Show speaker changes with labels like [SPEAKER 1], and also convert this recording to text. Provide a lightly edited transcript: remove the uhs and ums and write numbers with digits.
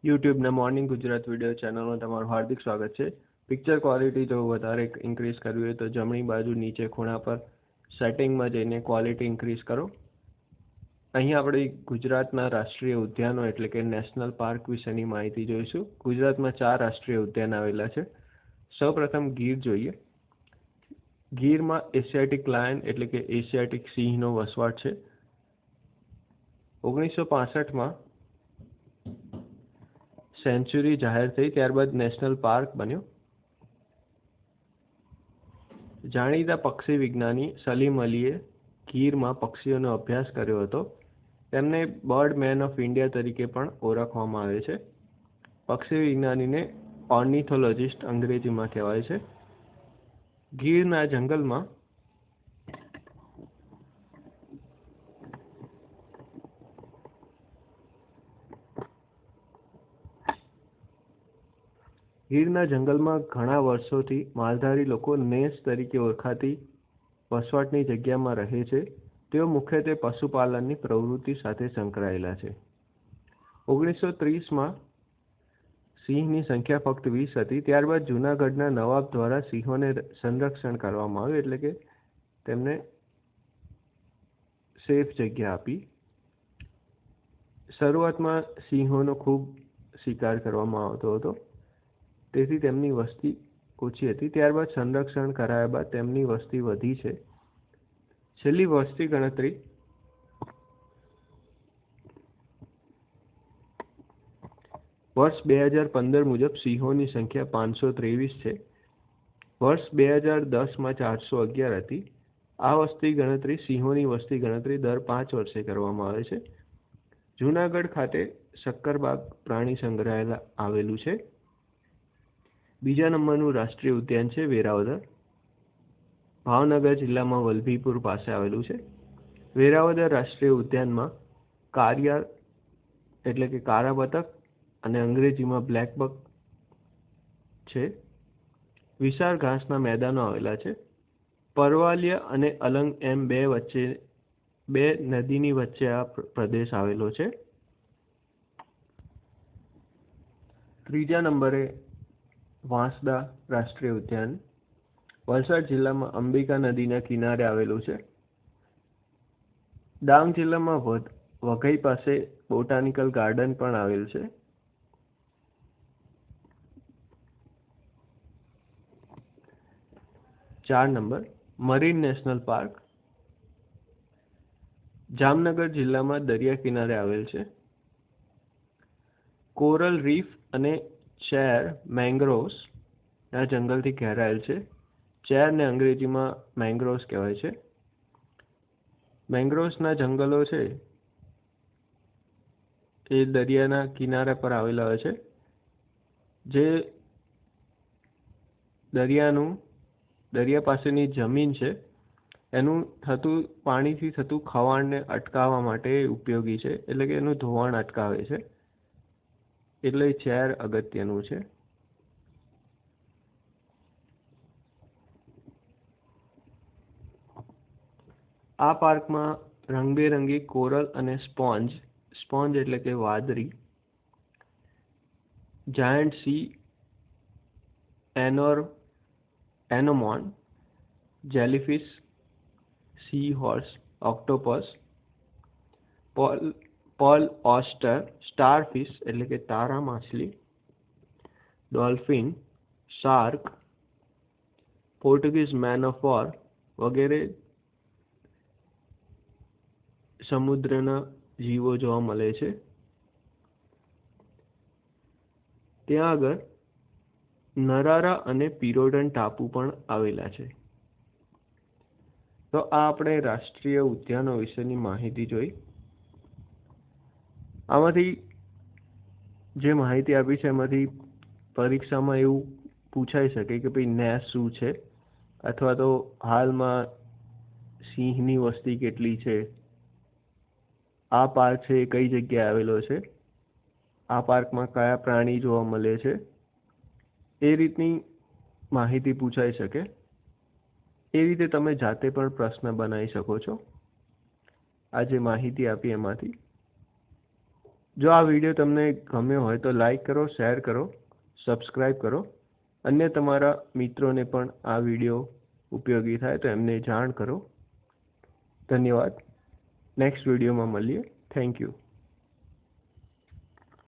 [SPEAKER 1] યુટ્યુબના morning Gujarat video ચેનલમાં તમારું હાર્દિક સ્વાગત છે. પિક્ચર ક્વોલિટી જો વધારે ઇન્ક્રીઝ કરવી હોય તો જમણી બાજુ નીચે ખૂણા પર સેટિંગમાં જઈને ક્વોલિટી ઇન્ક્રીઝ કરો. અહીં આપણે ગુજરાતના રાષ્ટ્રીય ઉદ્યાનો એટલે કે નેશનલ પાર્ક વિશેની માહિતી જોઈશું. ગુજરાતમાં 4 રાષ્ટ્રીય ઉદ્યાન આવેલા છે. સૌપ્રથમ ગીર જોઈએ. ગીરમાં એશિયાટિક લાયન એટલે કે એશિયાટિક સિંહનો વસવાટ છે. 1965માં સેન્ચુરી જાહેર થઈ, ત્યારબાદ નેશનલ પાર્ક બન્યો. જાણીતા પક્ષી વિજ્ઞાની સલીમ અલીએ ગીરમાં પક્ષીઓનો અભ્યાસ કર્યો હતો. તેમને બર્ડ મેન ઓફ ઇન્ડિયા તરીકે પણ ઓળખવામાં આવે છે. પક્ષી વિજ્ઞાનીને ઓર્નિથોલોજિસ્ટ અંગ્રેજીમાં કહેવાય છે. ગીરના જંગલમાં ઘણા વર્ષોથી માલધારી લોકો નેસ તરીકે ઓળખાતી વસવાટની જગ્યામાં રહે છે. તેઓ મુખ્યત્વે પશુપાલનની પ્રવૃત્તિ સાથે સંકળાયેલા છે. 1930માં સિંહની સંખ્યા ફક્ત 20 હતી. ત્યારબાદ જૂનાગઢના નવાબ દ્વારા સિંહોને સંરક્ષણ કરવામાં આવ્યું, એટલે કે તેમને સેફ જગ્યા આપી. શરૂઆતમાં સિંહોનો ખૂબ શિકાર કરવામાં આવતો હતો, તેથી તેમની વસ્તી ઓછી હતી. ત્યારબાદ સંરક્ષણ કરાયા બાદ તેમની વસ્તી વધી છે. છેલ્લી વસ્તી ગણતરી વર્ષ 2015 મુજબ સિંહોની સંખ્યા 523 છે. વર્ષ 2010માં 411 હતી. આ વસ્તી ગણતરી સિંહોની વસ્તી ગણતરી દર 5 વર્ષે કરવામાં આવે છે. જૂનાગઢ ખાતે સક્કરબાગ પ્રાણી સંગ્રહાલય આવેલું છે. બીજા નંબરનું રાષ્ટ્રીય ઉદ્યાન છે વેરાવદર. ભાવનગર જિલ્લામાં વલભીપુર પાસે આવેલું છે. વેરાવદર રાષ્ટ્રીય ઉદ્યાનમાં કારિયાર એટલે કે કારા બતક અને અંગ્રેજીમાં બ્લેક બક છે. વિશાળ ઘાસના મેદાનો આવેલા છે. પરવાલિયા અને અલંગ એમ બે નદીની વચ્ચે આ પ્રદેશ આવેલો છે. ત્રીજા નંબરે વાંસદા રાષ્ટ્રીય ઉદ્યાન વલસાડ જિલ્લામાં અંબિકા નદીના કિનારે આવેલું છે. ડાંગ જિલ્લામાં વઘઈ પાસે બોટાનિકલ ગાર્ડન પણ આવેલ છે. ચાર number marine national park Jamnagar જિલ્લામાં દરિયા કિનારે આવેલ છે. કોરલ રીફ અને ચેર મેંગ્રોવ્સ ના જંગલથી ઘેરાયેલ છે. ચેરને અંગ્રેજીમાં મેંગ્રોવ્સ કહેવાય છે. મેંગ્રોવ્સના જંગલો છે એ દરિયાના કિનારા પર આવેલા હોય છે, જે દરિયા પાસેની જમીન છે એનું પાણીથી થતું ખવાણને અટકાવવા માટે ઉપયોગી છે, એટલે કે એનું ધોવાણ અટકાવે છે. એટલે ચેર અગત્યનું છે. આ પાર્કમાં રંગબેરંગી કોરલ અને સ્પોન્જ એટલે કે વાદળી, giant sea anemone, jellyfish, sea horse, octopus, pearl oyster, starfish એટલે કે તારા માછલી, dolphin, shark, Portuguese man of war વગેરે સમુદ્રના જીવો જોવા મળે છે. ત્યાં આગળ નરારા અને પિરોડન ટાપુ પણ આવેલા છે. તો આ આપણે રાષ્ટ્રીય ઉદ્યાનો વિશેની માહિતી જોઈ. આમાંથી જે માહિતી આપી છે એમાંથી પરીક્ષામાં એવું પૂછાઈ શકે કે ભાઈ નેસ શું છે, અથવા તો હાલમાં સિંહની વસ્તી કેટલી છે, આ પાર્ક છે એ કઈ જગ્યાએ આવેલો છે, આ પાર્કમાં કયા પ્રાણી જોવા મળે છે, એ રીતની માહિતી પૂછાઈ શકે. એ રીતે તમે જાતે પણ પ્રશ્ન બનાવી શકો છો આ જે માહિતી આપી એમાંથી. જો આ વિડીયો તમને ગમ્યો હોય તો લાઈક કરો, શેર કરો, સબસ્ક્રાઈબ કરો. અન્ય તમારા મિત્રોને પણ આ વિડીયો ઉપયોગી થાય તો એમને જાણ કરો. ધન્યવાદ. નેક્સ્ટ વિડીયોમાં મળીએ. Thank you.